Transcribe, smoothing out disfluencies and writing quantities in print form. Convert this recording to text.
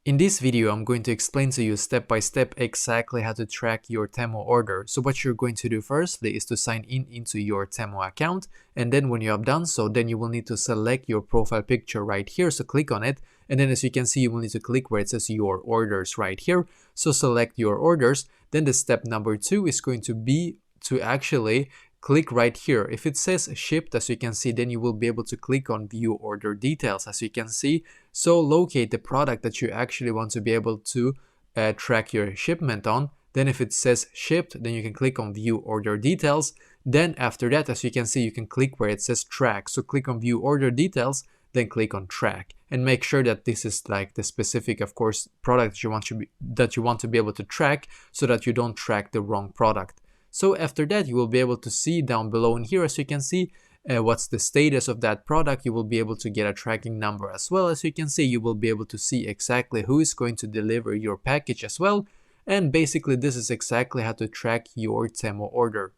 In this video, I'm going to explain to you step by step exactly how to track your Temu order. So what you're going to do firstly is to sign in into your Temu account, and then when you have done so, then you will need to select your profile picture right here. So click on it, and then as you can see, you will need to click where it says your orders right here. So select your orders. Then the step number 2 is going to be to actually click right here. If it says shipped, as you can see, then you will be able to click on view order details, as you can see. So locate the product that you actually want to be able to track your shipment on. Then if it says shipped, then you can click on view order details. Then after that, as you can see, you can click where it says track. So click on view order details, then click on track, and make sure that this is like the specific, of course, product that you want to be able to track, so that you don't track the wrong product. So after that, you will be able to see down below in here, as you can see, what's the status of that product. You will be able to get a tracking number as well. As you can see, you will be able to see exactly who is going to deliver your package as well. And basically, this is exactly how to track your Temu order.